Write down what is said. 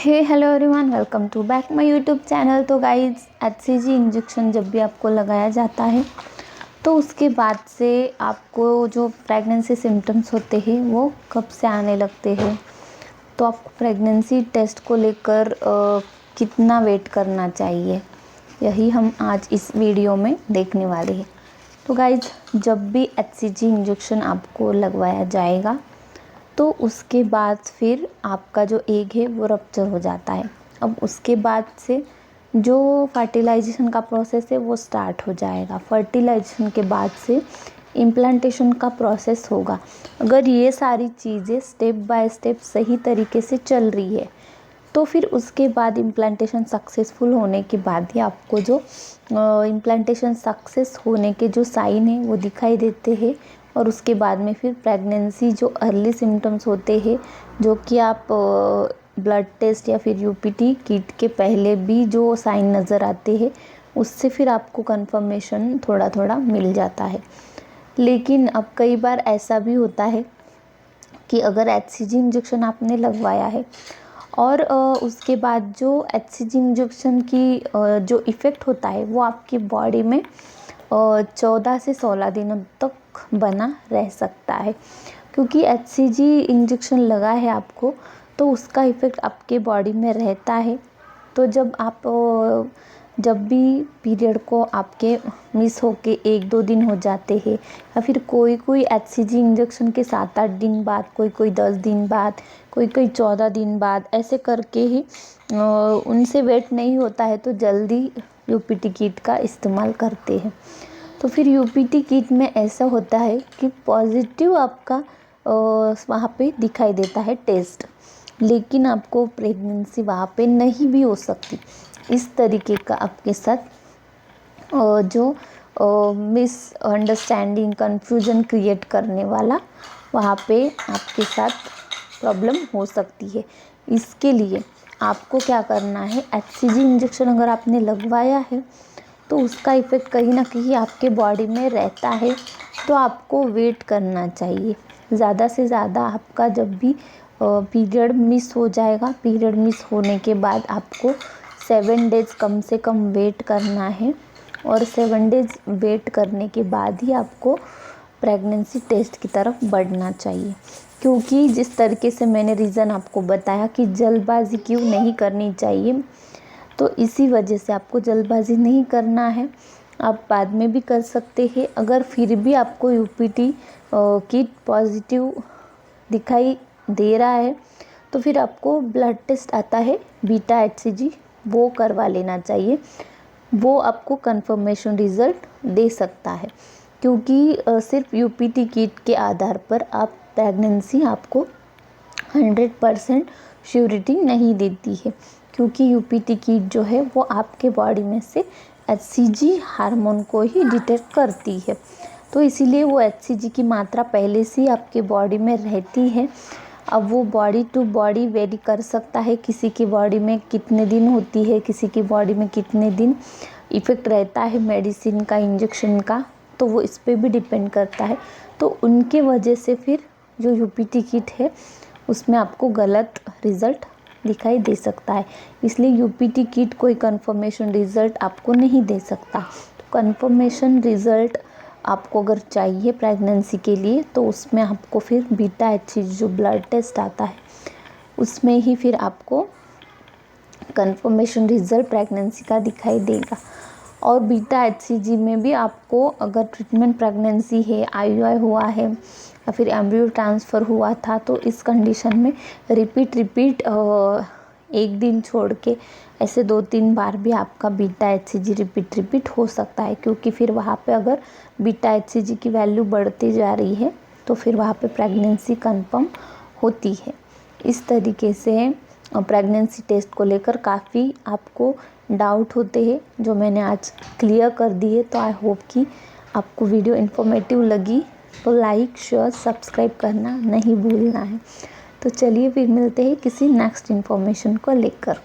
Hey hello everyone, welcome to back my YouTube channel. तो guys, HCG injection जब भी आपको लगाया जाता है तो उसके बाद से आपको जो प्रेगनेंसी सिम्टम्स होते हैं वो कब से आने लगते हैं, तो आपको प्रेगनेंसी टेस्ट को लेकर कितना वेट करना चाहिए, यही हम आज इस वीडियो में देखने वाले हैं। तो गाइज, जब भी एचसीजी इंजेक्शन आपको लगवाया जाएगा तो उसके बाद फिर आपका जो एग है वो रप्चर हो जाता है। अब उसके बाद से जो फर्टिलाइजेशन का प्रोसेस है वो स्टार्ट हो जाएगा। फर्टिलाइजेशन के बाद से इम्प्लांटेशन का प्रोसेस होगा। अगर ये सारी चीज़ें स्टेप बाय स्टेप सही तरीके से चल रही है तो फिर उसके बाद इम्प्लांटेशन सक्सेसफुल होने के बाद ही आपको जो इम्प्लांटेशन सक्सेस होने के जो साइन हैं वो दिखाई देते हैं। और उसके बाद में फिर प्रेगनेंसी जो अर्ली सिम्टम्स होते हैं, जो कि आप ब्लड टेस्ट या फिर यूपीटी किट के पहले भी जो साइन नज़र आते हैं उससे फिर आपको कंफर्मेशन थोड़ा थोड़ा मिल जाता है। लेकिन अब कई बार ऐसा भी होता है कि अगर एचसीजी इंजेक्शन आपने लगवाया है और उसके बाद जो एचसीजी इंजेक्शन की जो इफ़ेक्ट होता है वो आपकी बॉडी में 14 से 16 दिनों तक बना रह सकता है। क्योंकि एचसीजी इंजेक्शन लगा है आपको तो उसका इफ़ेक्ट आपके बॉडी में रहता है। तो जब भी पीरियड को आपके मिस होके 1-2 दिन हो जाते हैं या फिर कोई एचसीजी इंजेक्शन के 7-8 दिन बाद, कोई 10 दिन बाद, कोई 14 दिन बाद, ऐसे करके ही उनसे वेट नहीं होता है तो जल्दी यूपीटी किट का इस्तेमाल करते हैं। तो फिर यूपीटी किट में ऐसा होता है कि पॉजिटिव आपका वहाँ पे दिखाई देता है टेस्ट, लेकिन आपको प्रेगनेंसी वहाँ पे नहीं भी हो सकती। इस तरीके का आपके साथ जो मिसअंडरस्टैंडिंग, कन्फ्यूजन क्रिएट करने वाला वहाँ पे आपके साथ प्रॉब्लम हो सकती है। इसके लिए आपको क्या करना है, एचसीजी इंजेक्शन अगर आपने लगवाया है तो उसका इफ़ेक्ट कहीं ना कहीं आपके बॉडी में रहता है, तो आपको वेट करना चाहिए। ज़्यादा से ज़्यादा आपका जब भी पीरियड मिस हो जाएगा, पीरियड मिस होने के बाद आपको 7 डेज़ कम से कम वेट करना है और 7 डेज़ वेट करने के बाद ही आपको प्रेगनेंसी टेस्ट की तरफ बढ़ना चाहिए। क्योंकि जिस तरीके से मैंने रीज़न आपको बताया कि जल्दबाजी क्यों नहीं करनी चाहिए, तो इसी वजह से आपको जल्दबाजी नहीं करना है। आप बाद में भी कर सकते हैं। अगर फिर भी आपको यूपीटी किट पॉजिटिव दिखाई दे रहा है तो फिर आपको ब्लड टेस्ट आता है बीटा एचसीजी, वो करवा लेना चाहिए। वो आपको कंफर्मेशन रिज़ल्ट दे सकता है। क्योंकि सिर्फ यूपीटी किट के आधार पर आप प्रेगनेंसी आपको 100% श्योरिटी नहीं देती है। क्योंकि यूपीटी किट जो है वो आपके बॉडी में से एचसीजी हार्मोन को ही डिटेक्ट करती है। तो इसीलिए वो एचसीजी की मात्रा पहले से ही आपके बॉडी में रहती है। अब वो बॉडी टू बॉडी वेरी कर सकता है, किसी की बॉडी में कितने दिन होती है, किसी की बॉडी में कितने दिन इफ़ेक्ट रहता है मेडिसिन का, इंजेक्शन का, तो वो इस पर भी डिपेंड करता है। तो उनके वजह से फिर जो यूपीटी किट है उसमें आपको गलत रिज़ल्ट दिखाई दे सकता है। इसलिए यूपीटी किट कोई कंफर्मेशन रिज़ल्ट आपको नहीं दे सकता। तो कंफर्मेशन रिज़ल्ट आपको अगर चाहिए प्रेगनेंसी के लिए तो उसमें आपको फिर बीटा एचसीजी जो ब्लड टेस्ट आता है उसमें ही फिर आपको कंफर्मेशन रिज़ल्ट प्रेगनेंसी का दिखाई देगा। और बीटा एचसीजी में भी आपको अगर ट्रीटमेंट प्रेगनेंसी है, आईयूआई हुआ है या फिर एम्ब्रियो ट्रांसफ़र हुआ था तो इस कंडीशन में रिपीट एक दिन छोड़ के ऐसे 2-3 बार भी आपका बीटा एचसीजी रिपीट हो सकता है। क्योंकि फिर वहाँ पे अगर बीटा एचसीजी की वैल्यू बढ़ती जा रही है तो फिर वहाँ पे प्रेगनेंसी कंफर्म होती है। इस तरीके से प्रेगनेंसी टेस्ट को लेकर काफ़ी आपको डाउट होते हैं जो मैंने आज क्लियर कर दिए। तो आई होप कि आपको वीडियो इन्फॉर्मेटिव लगी, तो लाइक, शेयर, सब्सक्राइब करना नहीं भूलना है। तो चलिए फिर मिलते हैं किसी नेक्स्ट इन्फॉर्मेशन को लेकर।